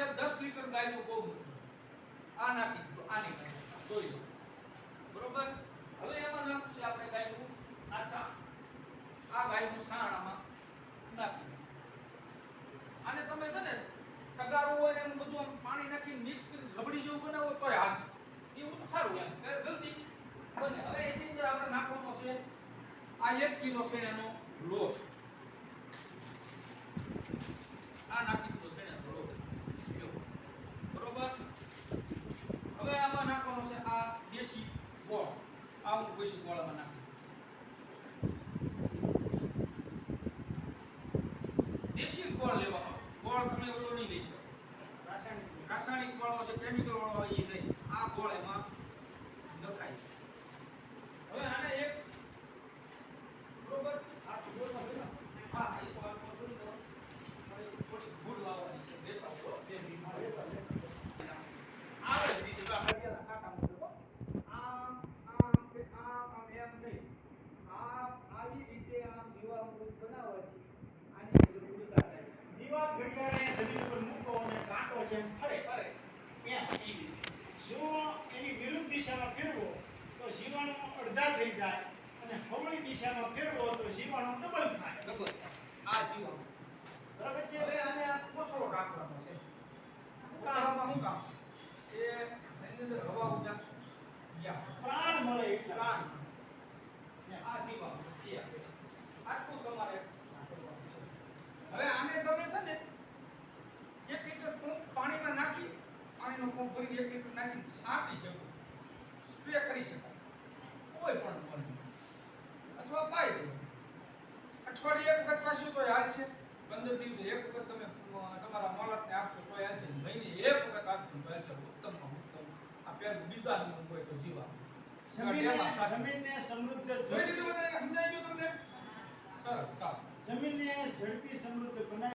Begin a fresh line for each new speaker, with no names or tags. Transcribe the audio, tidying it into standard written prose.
છે 10 લીટર ગાયનું ગૌમૂત્ર, આ નાખી દો, આ નહીં નાખી જોઈ લો બરોબર. હવે એમાં નાખવું છે આપણે ગાયનું આ ચા, આ ગાયનું સાણ આમાં નાખી દો. આને તમે છે ને તગારું હોય ને એનું બધું આમ પાણી નાખીને મિક્સ કરી રબડી જેવું બનાવો તોય હાલશે, એવું તો સારું એમ કે જલ્દી બને. હવે એની અંદર આપણે નાખવાનો છે આ 1 કિલો શેણાનો લોટ, આ નાખી દીધો શેણાનો લોટ બરોબર. હવે આમાં નાખવાનો છે આ દેશી ગોળ, આવું દેશી ગોળ આમાં નાખી, દેશી ગોળ લેવાનો. ગોળ તમે ઓલો નહીં લઈ શકો રાસાયણિક ગોળ જે કેમિકલ વાળો હોય એ નહીં, આ ગોળ એમાં નખાય. હવે આને એક બરોબર આ ગોળમાં ભેગા, હા એ તો આ થોડી દો, થોડી ગુડ લાવવાની છે, દેતા હો બે મિનિટ આવે રીતે આપણે પેલા કાકા મૂકો આમ આમ કે આમ એમ નહીં, આવી રીતે આમ જીવામૃત બનાવવાથી આની અંદર ઉડતા થાય.
દીવા ઘડિયાળે જમીન પર મૂકો અને કાંટો જેમ ફરે એમ જો એની વિરુદ્ધ દિશામાં ફેરવો તો જીવાણુ અડધા થઈ જાય અને હવળી દિશામાં ફેરવો તો જીવાણુ ડબલ થાય.
આ જીવામૃત
બરાબર છે.
હવે આને આ કોથળો રાખવાનો છે. કોથળામાં શું કામ એ એની અંદર હવા ઉજાસ
પ્રાણ મળે એટલે
પ્રાણ આ જીવામૃત છે. આટલું તમારે કરવાનું છે. હવે આને તમે છે ને 1 લીટર પાણીમાં નાખી, પાણીનો પંપ ભરી 1 લીટર નાખીને છાંટી શકો, સ્પ્રે કરી શકાય કોઈ પણ પાણી, અથવા પાઈ દો. અઠવાડિયે એક વખત પાછું તો હાલશે, 15 દિવસે એક વખત તમે તમારા મોલકને આપશો તો હાલશે, મહિને એક વખત આપશો તો હાલશે. ઉત્તમમાં ઉત્તમ આ પેલું બીજા નંબર હોય તો જીવા
જમીનને સમૃદ્ધ
જોઈ લીધું, સમજાઈ ગયું તમને? સરસ, સારું.
જમીનને ઝડપી સમૃદ્ધ બનાવી